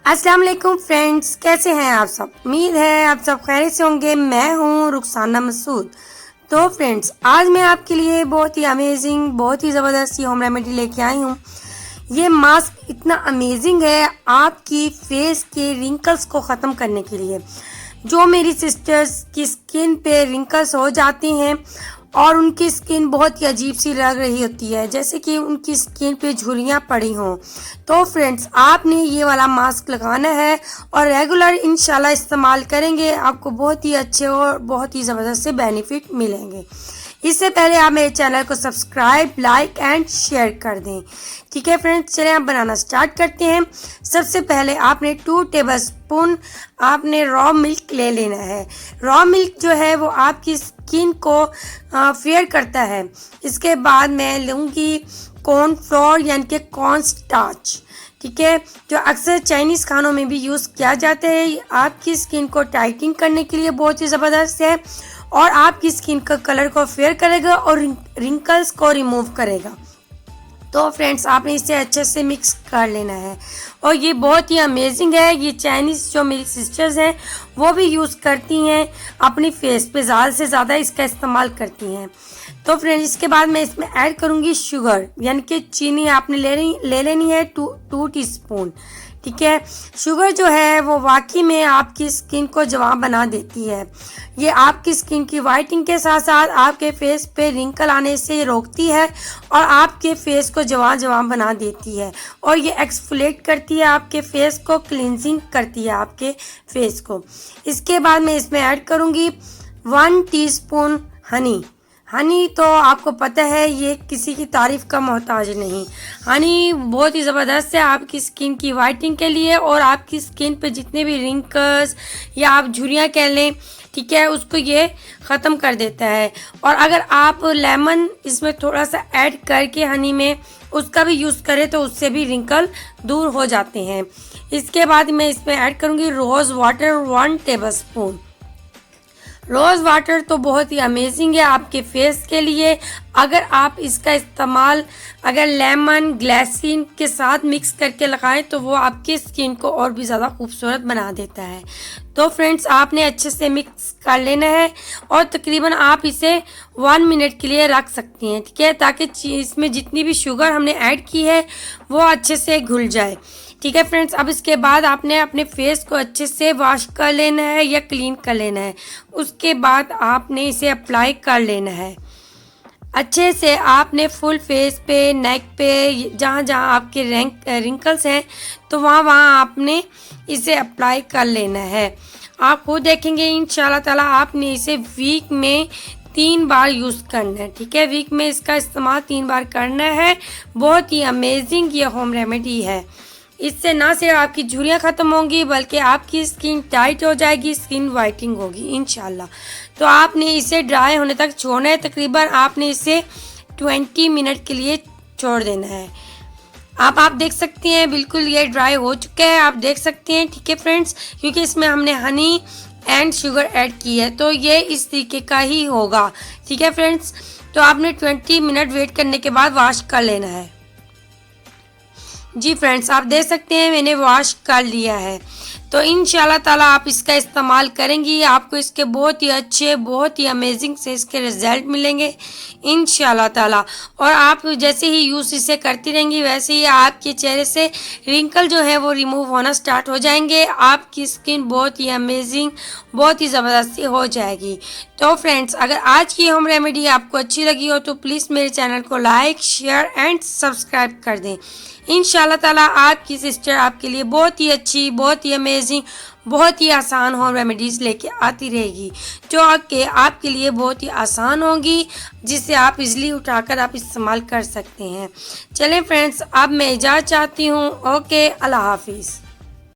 अस्सलाम वालेकुम फ्रेंड्स, कैसे हैं आप सब। उम्मीद है आप सब खैरियत से होंगे। मैं हूं रुखसाना मसूद। तो फ्रेंड्स, आज मैं आपके लिए बहुत ही अमेजिंग, बहुत ही ज़बरदस्त होम रेमेडी लेके आई हूं। ये मास्क इतना अमेजिंग है आपकी फेस के रिंकल्स को ख़त्म करने के लिए। जो मेरी सिस्टर्स की स्किन पे रिंकल्स हो जाती हैं और उनकी स्किन बहुत ही अजीब सी लग रही होती है, जैसे कि उनकी स्किन पे झुर्रियाँ पड़ी हों, तो फ्रेंड्स आपने ये वाला मास्क लगाना है और रेगुलर इंशाल्लाह इस्तेमाल करेंगे, आपको बहुत ही अच्छे और बहुत ही ज़बरदस्त से बेनिफिट मिलेंगे। इससे पहले आप मेरे चैनल को सब्सक्राइब, लाइक एंड शेयर कर दें। ठीक है फ्रेंड्स, चलिए आप बनाना स्टार्ट करते हैं। सबसे पहले आपने 2 टेबलस्पून आपने रॉ मिल्क ले लेना है। रॉ मिल्क जो है वो आपकी स्किन को फेयर करता है। इसके बाद मैं लूँगी कॉर्नफ्लोर यानी कि कॉर्न स्टार्च। ठीक है, जो अक्सर चाइनीज़ खानों में भी यूज़ किया जाता है। आपकी स्किन को टाइटनिंग करने के लिए बहुत ही ज़बरदस्त है और आपकी स्किन का कलर को फेयर करेगा और रिंकल्स को रिमूव करेगा। तो फ्रेंड्स आपने इसे अच्छे से मिक्स कर लेना है और ये बहुत ही अमेजिंग है। ये चाइनीज़ जो मेरी सिस्टर्स हैं वो भी यूज़ करती हैं, अपनी फेस पे ज़्यादा से ज़्यादा इसका इस्तेमाल करती हैं। तो फ्रेंड्स इसके बाद मैं इसमें ऐड करूँगी शुगर, यानी कि चीनी आपने ले लेनी है 2 टीस्पून। ठीक है, शुगर जो है वो वाकई में आपकी स्किन को जवां बना देती है। ये आपकी स्किन की वाइटनिंग के साथ साथ आपके फेस पे रिंकल आने से रोकती है और आपके फेस को जवां बना देती है और ये एक्सफोलिएट करती है आपके फेस को, क्लींजिंग करती है आपके फेस को। इसके बाद मैं इसमें ऐड करूँगी 1 टीस्पून हनी तो आपको पता है ये किसी की तारीफ़ का मोहताज नहीं। हनी बहुत ही ज़बरदस्त है आपकी स्किन की वाइटनिंग के लिए और आपकी स्किन पे जितने भी रिंकल्स या आप झुर्रियाँ कह लें, ठीक है, उसको ये ख़त्म कर देता है। और अगर आप लेमन इसमें थोड़ा सा ऐड करके हनी में उसका भी यूज़ करें तो उससे भी रिंकल दूर हो जाते हैं। इसके बाद मैं इसमें ऐड करूँगी rose water 1 tablespoon. Rose water तो बहुत ही अमेजिंग है आपके फेस के लिए। अगर आप इसका इस्तेमाल अगर लेमन ग्लिसरीन के साथ मिक्स करके लगाएं तो वो आपकी स्किन को और भी ज़्यादा खूबसूरत बना देता है। तो फ्रेंड्स आपने अच्छे से मिक्स कर लेना है और तकरीबन आप इसे 1 मिनट के लिए रख सकती हैं। ठीक है, ताकि इसमें जितनी भी शुगर हमने ऐड की है वो अच्छे से घुल जाए। ठीक है फ्रेंड्स, अब इसके बाद आपने अपने फेस को अच्छे से वॉश कर लेना है या क्लीन कर लेना है। उसके बाद आपने इसे अप्लाई कर लेना है अच्छे से। आपने फुल फेस पे, नेक पे, जहाँ जहाँ आपके रिंकल्स हैं तो वहाँ आपने इसे अप्लाई कर लेना है। आप खुद देखेंगे इंशाल्लाह ताला आपने इसे वीक में 3 बार यूज़ करना है। ठीक है, वीक में इसका इस्तेमाल 3 बार करना है। बहुत ही अमेजिंग ये होम रेमेडी है। इससे ना सिर्फ आपकी झुर्रियाँ ख़त्म होंगी बल्कि आपकी स्किन टाइट हो जाएगी, स्किन वाइटनिंग होगी इंशाल्लाह। तो आपने इसे ड्राई होने तक छोड़ना है। तकरीबन आपने इसे 20 मिनट के लिए छोड़ देना है। आप देख सकती हैं बिल्कुल ये ड्राई हो चुका है, आप देख सकते हैं। ठीक है फ्रेंड्स, क्योंकि इसमें हमने हनी एंड शुगर ऐड की है तो ये इस तरीके का ही होगा। ठीक है फ्रेंड्स, तो आपने 20 मिनट वेट करने के बाद वॉश कर लेना है। जी फ्रेंड्स, आप देख सकते हैं मैंने वॉश कर लिया है। तो इंशाल्लाह ताला आप इसका इस्तेमाल करेंगी, आपको इसके बहुत ही अच्छे, बहुत ही अमेजिंग से इसके रिजल्ट मिलेंगे इंशाल्लाह ताला। और आप जैसे ही यूज़ इसे करती रहेंगी वैसे ही आपके चेहरे से रिंकल जो है वो रिमूव होना स्टार्ट हो जाएंगे। आपकी स्किन बहुत ही अमेजिंग, बहुत ही ज़बरदस्ती हो जाएगी। तो फ्रेंड्स, अगर आज की होम रेमेडी आपको अच्छी लगी हो तो प्लीज़ मेरे चैनल को लाइक, शेयर एंड सब्सक्राइब कर दें। इंशाल्लाह ताला आपकी सिस्टर आपके लिए बहुत ही अच्छी, बहुत ही अमेजिंग, बहुत ही आसान होम रेमेडीज़ लेके आती रहेगी जो आपके लिए बहुत ही आसान होंगी, जिसे आप इजीली उठाकर आप इस्तेमाल कर सकते हैं। चलें फ्रेंड्स, अब मैं इजाज़त चाहती हूँ। ओके, अल्लाह हाफिज़।